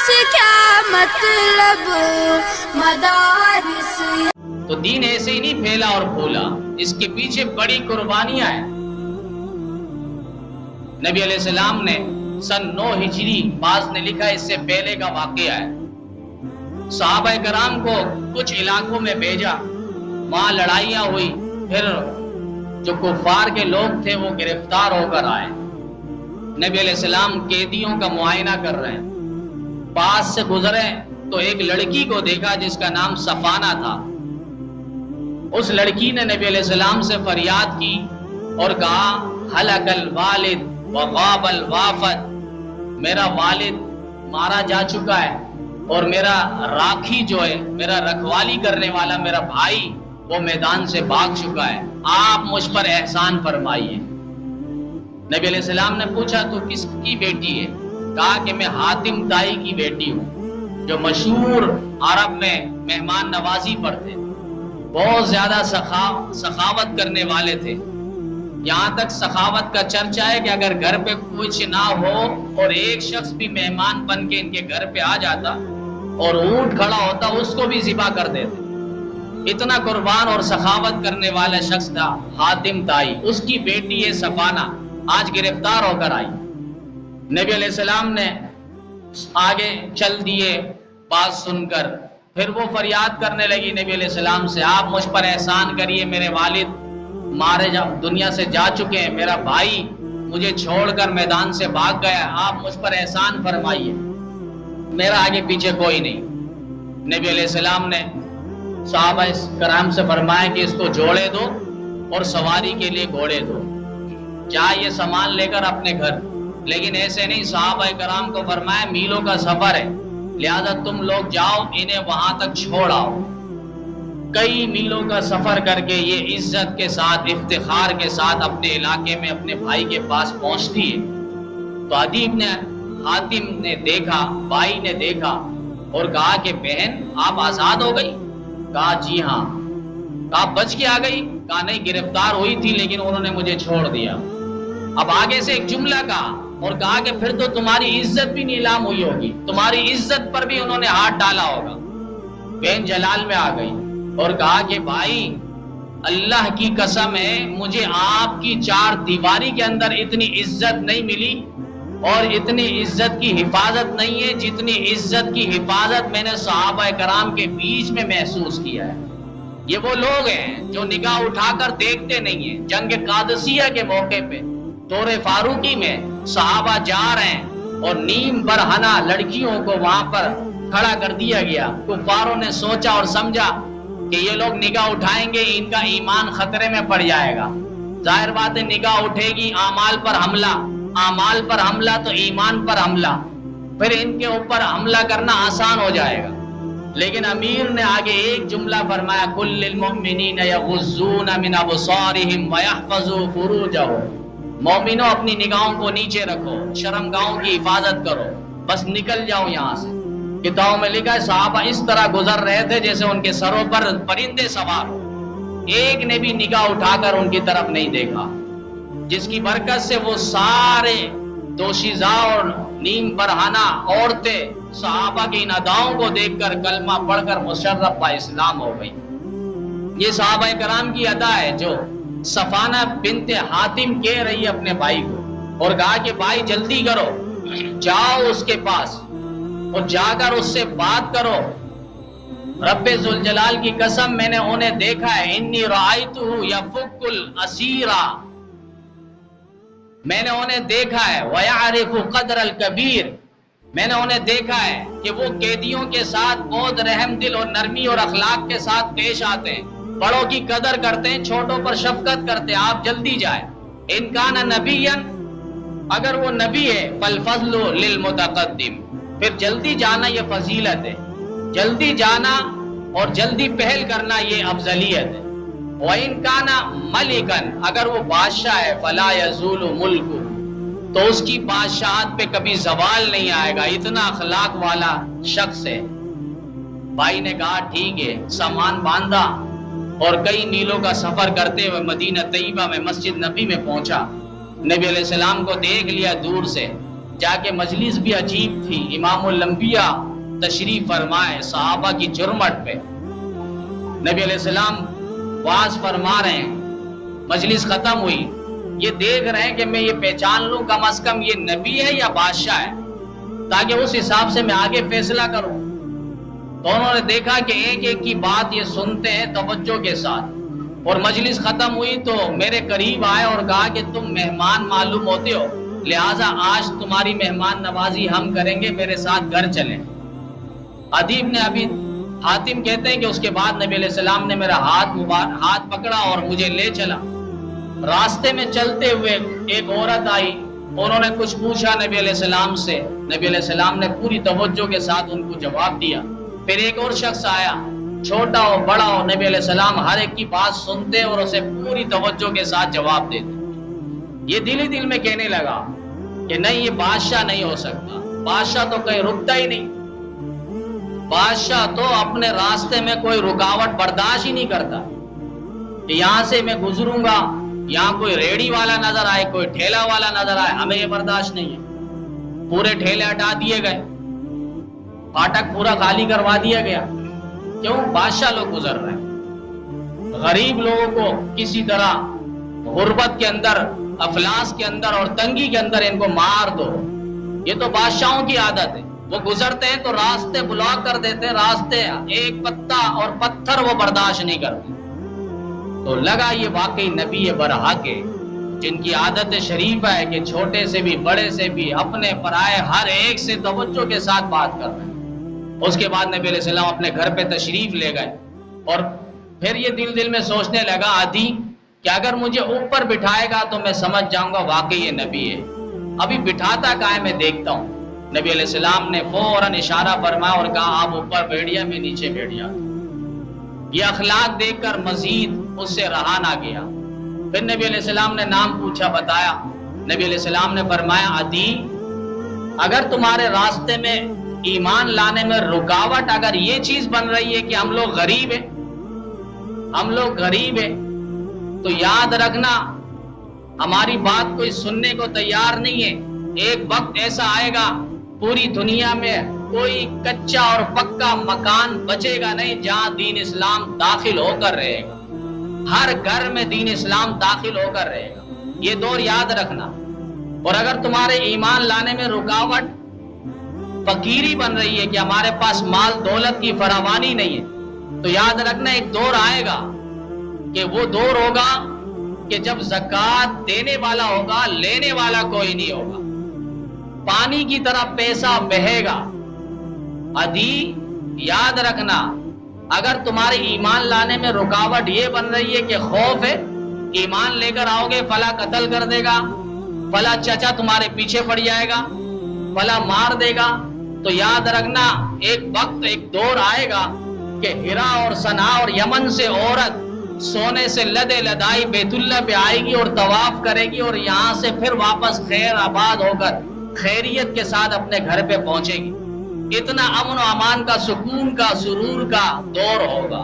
سے کیا مطلب مدارس. تو دین ایسے ہی نہیں پھیلا اور پھولا، اس کے پیچھے بڑی قربانیاں ہیں. نبی علیہ السلام نے سن 9 ہجری، بعض نے لکھا اس سے پہلے کا واقعہ ہے، صحابہ کرام کو کچھ علاقوں میں بھیجا، وہاں لڑائیاں ہوئی، پھر جو کفار کے لوگ تھے وہ گرفتار ہو کر آئے. نبی علیہ السلام قیدیوں کا معائنہ کر رہے ہیں، پاس سے گزرے تو ایک لڑکی کو دیکھا جس کا نام صفانہ تھا. اس لڑکی نے نبی علیہ السلام سے فریاد کی اور کہا ہلک الوالد وغاب الوافد، میرا والد مارا جا چکا ہے اور میرا راکھی جو ہے، میرا رکھوالی کرنے والا میرا بھائی، وہ میدان سے بھاگ چکا ہے، آپ مجھ پر احسان فرمائیے. نبی علیہ السلام نے پوچھا تو کس کی بیٹی ہے؟ کہا کہ میں حاتم تائی کی بیٹی ہوں، جو مشہور عرب میں مہمان نوازی پر تھے، بہت زیادہ سخاوت کرنے والے تھے. یہاں تک سخاوت کا چرچا ہے کہ اگر گھر پہ کچھ نہ ہو اور ایک شخص بھی مہمان بن کے ان کے گھر پہ آ جاتا اور اونٹ کھڑا ہوتا اس کو بھی ذبح کر دیتے. اتنا قربان اور سخاوت کرنے والا شخص تھا حاتم تائی. اس کی بیٹی ہے صفانہ، آج گرفتار ہو کر آئی. نبی علیہ السلام نے آگے چل دیے بات سن کر، پھر وہ فریاد کرنے لگی نبی علیہ السلام سے، آپ مجھ پر احسان کریے، میرے والد مارے دنیا سے جا چکے ہیں، میرا بھائی مجھے چھوڑ کر میدان سے بھاگ گیا، آپ مجھ پر احسان فرمائیے، میرا آگے پیچھے کوئی نہیں. نبی علیہ السلام نے صحابہ کرام سے فرمایا کہ اس کو جوڑے دو اور سواری کے لیے گھوڑے دو، جائے سامان لے کر اپنے گھر. لیکن ایسے نہیں، صحابہ کرام کو فرمایا میلوں کا سفر ہے، لہذا تم لوگ جاؤ، انہیں وہاں تک چھوڑ آؤ. کئی میلوں کا سفر کر کے یہ عزت کے ساتھ، افتخار کے ساتھ اپنے علاقے میں اپنے بھائی کے پاس پہنچتی ہے. تو عدیب نے، حاتم نے دیکھا، بھائی نے دیکھا اور کہا کہ بہن آپ آزاد ہو گئی؟ کہا جی ہاں. کہا بچ کے آ گئی؟ کہا نہیں، گرفتار ہوئی تھی لیکن انہوں نے مجھے چھوڑ دیا. اب آگے سے ایک جملہ کہا اور کہا کہ پھر تو تمہاری عزت بھی نیلام ہوئی ہوگی، تمہاری عزت پر بھی انہوں نے ہاتھ ڈالا ہوگا. بہن جلال میں آ گئی اور کہا کہ بھائی اللہ کی قسم ہے، مجھے آپ کی 4 دیواری کے اندر اتنی عزت نہیں ملی اور اتنی عزت کی حفاظت نہیں ہے جتنی عزت کی حفاظت میں نے صحابہ کرام کے بیچ میں محسوس کیا ہے. یہ وہ لوگ ہیں جو نگاہ اٹھا کر دیکھتے نہیں ہیں. جنگ قادسیہ کے موقع پہ دور فاروقی میں صحابہ جا رہے ہیں اور نیم برہنہ لڑکیوں کو وہاں پر کھڑا کر دیا گیا. کفاروں نے سوچا اور سمجھا کہ یہ لوگ نگاہ اٹھائیں گے، ان کا ایمان خطرے میں پڑ جائے گا. ظاہر بات ہے نگاہ اٹھے گی، اعمال پر حملہ، اعمال پر حملہ تو ایمان پر حملہ، پھر ان کے اوپر حملہ کرنا آسان ہو جائے گا. لیکن امیر نے آگے ایک جملہ فرمایا، کل للمؤمنین یغضون من ابصارہم ویحفظوا فروجہم. مومنوں اپنی نگاہوں کو نیچے رکھو، شرمگاہوں کی حفاظت کرو، بس نکل جاؤ یہاں سے. کتابوں میں لکھا ہے صحابہ اس طرح گزر رہے تھے جیسے ان کے سروں پر پرندے سوار ہو، ایک نے بھی نگاہ اٹھا کر ان کی طرف نہیں دیکھا، جس کی برکت سے وہ سارے دوشیزہ اور نیم برہنہ عورتیں صحابہ کی ان اداؤں کو دیکھ کر کلمہ پڑھ کر مشرف با اسلام ہو گئی. یہ صحابہ کرام کی ادا ہے جو صفانہ بنت حاتم کہہ رہی ہے اپنے بھائی کو اور کہا کہ بھائی جلدی کرو، جاؤ اس کے پاس اور جا کر اس سے بات کرو. رب ذوالجلال کی قسم میں نے انہیں دیکھا ہے، انی رأیتہ یفک الاسیرا، میں نے انہیں دیکھا ہے، ویعرف قدر الکبیر، میں نے انہیں دیکھا ہے کہ وہ قیدیوں کے ساتھ بہت رحم دل اور نرمی اور اخلاق کے ساتھ پیش آتے ہیں، بڑوں کی قدر کرتے ہیں، چھوٹوں پر شفقت کرتے ہیں. آپ جلدی جائیں. ان کان نبیا، اگر وہ نبی ہے، فالفضل للمتقدم، پھر جلدی جانا یہ فضیلت ہے، جلدی جانا اور جلدی پہل کرنا یہ افضلیت ہے. وَإِن كَانَ مَلِكًا، اگر وہ بادشاہ ہے، فَلَا يَزُولُ مُلْكُ، تو اس کی بادشاہت پہ کبھی زوال نہیں آئے گا، اتنا اخلاق والا شخص ہے. بھائی نے کہا ٹھیک ہے، سامان باندھا اور کئی میلوں کا سفر کرتے ہوئے مدینہ طیبہ میں مسجد نبی میں پہنچا. نبی علیہ السلام کو دیکھ لیا دور سے جا کے مجلس بھی عجیب تھی، امام الانبیاء تشریف فرمائے صحابہ کی جرمٹ پہ، نبی علیہ السلام واز فرما رہے ہیں، مجلس ختم ہوئی، یہ دیکھ رہے ہیں کہ میں یہ پہچان لوں کم از کم یہ نبی ہے یا بادشاہ ہے، تاکہ اس حساب سے میں آگے فیصلہ کروں۔ تو انہوں نے دیکھا کہ ایک ایک کی بات یہ سنتے ہیں توجہ کے ساتھ، اور مجلس ختم ہوئی تو میرے قریب آئے اور کہا کہ تم مہمان معلوم ہوتے ہو، لہٰذا آج تمہاری مہمان نوازی ہم کریں گے، میرے ساتھ گھر چلیں۔ ادیب نے ابھی حاتم کہتے ہیں کہ اس کے بعد نبی علیہ السلام نے میرا ہاتھ پکڑا اور مجھے لے چلا۔ راستے میں چلتے ہوئے ایک عورت آئی، انہوں نے کچھ پوچھا نبی علیہ السلام سے، نبی علیہ السلام نے پوری توجہ کے ساتھ ان کو جواب دیا۔ پھر ایک اور شخص آیا، چھوٹا ہو بڑا ہو، نبی علیہ السلام ہر ایک کی بات سنتے اور اسے پوری توجہ کے ساتھ جواب دیتے۔ یہ دل ہی دل میں کہنے لگا کہ نہیں، یہ بادشاہ نہیں ہو سکتا، بادشاہ تو کہیں رکتا ہی نہیں، بادشاہ تو اپنے راستے میں کوئی رکاوٹ برداشت ہی نہیں کرتا کہ یہاں سے میں گزروں گا، یہاں کوئی ریڑی والا نظر آئے، کوئی ٹھیلا والا نظر آئے، ہمیں یہ برداشت نہیں ہے۔ پورے ٹھیلے ہٹا دیے گئے، پھاٹک پورا خالی کروا دیا گیا، کیوں؟ بادشاہ لوگ گزر رہے ہیں۔ غریب لوگوں کو کسی طرح غربت کے اندر، افلاس کے اندر اور تنگی کے اندر ان کو مار دو، یہ تو بادشاہوں کی عادت ہے۔ وہ گزرتے ہیں تو راستے بلاک کر دیتے ہیں، راستے ایک پتا اور پتھر وہ برداشت نہیں کرتے۔ تو لگا یہ واقعی نبی برحق ہے، جن کی عادت شریف ہے کہ چھوٹے سے بھی بڑے سے بھی اپنے پرائے ہر ایک سے توجہ کے ساتھ بات کر رہے ہیں۔ اس کے بعد نبی علیہ السلام اپنے گھر پہ تشریف لے گئے، اور پھر یہ دل میں سوچنے لگا عدی کہ اگر مجھے اوپر بٹھائے گا تو میں سمجھ جاؤں گا واقعی یہ نبی ہے، ابھی بٹھاتا کہاں ہے میں دیکھتا ہوں۔ نبی علیہ السلام نے فوراً اشارہ فرمایا اور کہا آپ اوپر بیٹھیے، میں نیچے بیٹھ جاتا ہوں۔ یہ اخلاق دیکھ کر مزید اس سے رہا نہ گیا۔ پھر نبی علیہ السلام نے نام پوچھا، بتایا۔ نبی علیہ السلام نے فرمایا عدی، اگر تمہارے راستے میں ایمان لانے میں رکاوٹ اگر یہ چیز بن رہی ہے کہ ہم لوگ غریب ہیں، ہم لوگ غریب ہیں، تو یاد رکھنا ہماری بات کوئی سننے کو تیار نہیں ہے۔ ایک وقت ایسا آئے گا پوری دنیا میں کوئی کچا اور پکا مکان بچے گا نہیں جہاں دین اسلام داخل ہو کر رہے گا، ہر گھر میں دین اسلام داخل ہو کر رہے گا، یہ دور یاد رکھنا۔ اور اگر تمہارے ایمان لانے میں رکاوٹ فقیری بن رہی ہے کہ ہمارے پاس مال دولت کی فراوانی نہیں ہے، تو یاد رکھنا ایک دور آئے گا کہ وہ دور ہوگا کہ جب زکوٰۃ دینے والا ہوگا، لینے والا کوئی نہیں ہوگا، پانی کی طرح پیسہ بہے گا۔ عدی یاد رکھنا، اگر تمہارے ایمان لانے میں رکاوٹ یہ بن رہی ہے کہ خوف ہے، ایمان لے کر آؤ گے فلاں قتل کر دے گا، فلاں چچا تمہارے پیچھے پڑ جائے گا، فلاں مار دے گا، تو یاد رکھنا ایک وقت، ایک دور آئے گا کہ ہرا اور صنع اور یمن سے عورت سونے سے لدے لدائی بیت اللہ پہ آئے گی اور طواف کرے گی، اور یہاں سے پھر واپس خیر آباد ہو کر خیریت کے ساتھ اپنے گھر پہ پہنچے گی۔ اتنا امن و امان کا، سکون کا، سرور کا دور ہوگا۔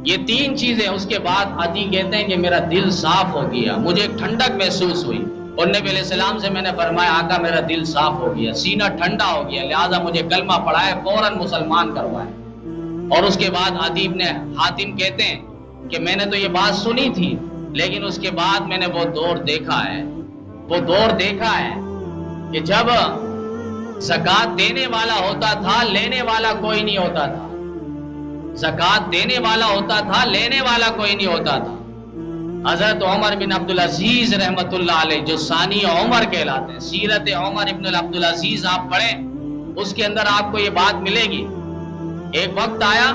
یہ تین چیزیں اس کے بعد عدی کہتے ہیں کہ میرا دل صاف ہو گیا، مجھے ایک ٹھنڈک محسوس ہوئی، اور نبی علیہ السلام سے میں نے فرمایا آقا میرا دل صاف ہو گیا، سینہ ٹھنڈا ہو گیا، لہٰذا مجھے کلمہ پڑھائے، فوراً مسلمان کروائے۔ اور اس کے بعد عدیب نے، حاتم کہتے ہیں کہ میں نے تو یہ بات سنی تھی، لیکن اس کے بعد میں نے وہ دور دیکھا ہے، وہ دور دیکھا ہے کہ جب زکوٰۃ دینے والا ہوتا تھا، لینے والا کوئی نہیں ہوتا تھا، زکوٰۃ دینے والا ہوتا تھا، لینے والا کوئی نہیں ہوتا تھا۔ حضرت عمر بن عبدالعزیز رحمت اللہ علیہ، جو ثانی عمر کہلاتے ہیں، سیرت عمر بن عبدالعزیز آپ پڑھیں، اس کے اندر آپ کو یہ بات ملے گی۔ ایک وقت آیا،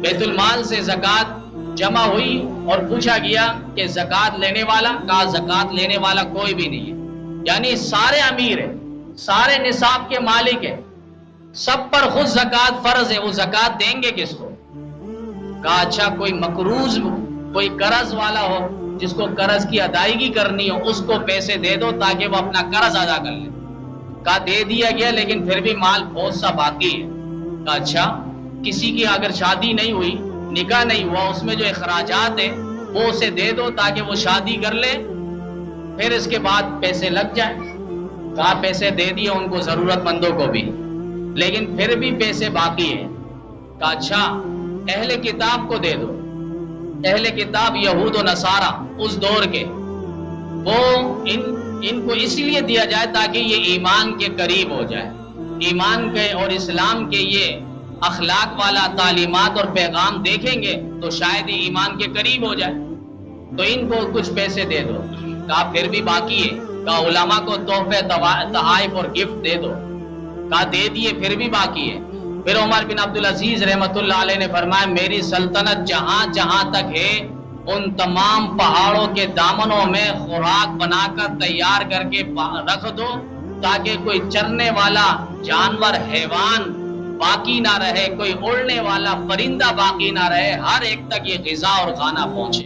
بیت المال سے زکوٰۃ جمع ہوئی اور پوچھا گیا کہ زکوٰۃ لینے والا؟ کہا زکوٰۃ لینے والا کوئی بھی نہیں ہے، یعنی سارے امیر ہیں، سارے نصاب کے مالک ہیں، سب پر خود زکوٰۃ فرض ہے، وہ زکوٰۃ دیں گے کس کو؟ کہا اچھا کوئی مقروض، کوئی قرض والا ہو جس کو قرض کی ادائیگی کرنی ہو، اس کو پیسے دے دو تاکہ وہ اپنا قرض ادا کر لے۔ کہا دے دیا گیا، لیکن پھر بھی مال بہت سا باقی ہے۔ کہا اچھا کسی کی اگر شادی نہیں ہوئی، نکاح نہیں ہوا، اس میں جو اخراجات ہیں وہ اسے دے دو تاکہ وہ شادی کر لے، پھر اس کے بعد پیسے لگ جائیں۔ کہا پیسے دے دیے ان کو ضرورت مندوں کو بھی، لیکن پھر بھی پیسے باقی ہیں. کہا اچھا اہل کتاب کو دے دو. اہل کتاب یہود و نصارہ اس دور کے، وہ ان کو اس لیے دیا جائے تاکہ یہ ایمان کے قریب ہو جائے، ایمان کے اور اسلام کے یہ اخلاق والا تعلیمات اور پیغام دیکھیں گے تو شاید ہی ایمان کے قریب ہو جائے. تو ان کو کچھ پیسے دے دو. کہا پھر بھی باقی ہے. کہا علماء کو تحفے تحائف اور گفٹ دے دو. کہا دے دیے پھر بھی باقی ہے. پھر عمر بن عبدالعزیز رحمۃ اللہ علیہ نے فرمایا میری سلطنت جہاں جہاں تک ہے ان تمام پہاڑوں کے دامنوں میں خوراک بنا کر تیار کر کے رکھ دو تاکہ کوئی چرنے والا جانور حیوان باقی نہ رہے، کوئی اڑنے والا پرندہ باقی نہ رہے، ہر ایک تک یہ غذا اور کھانا پہنچے.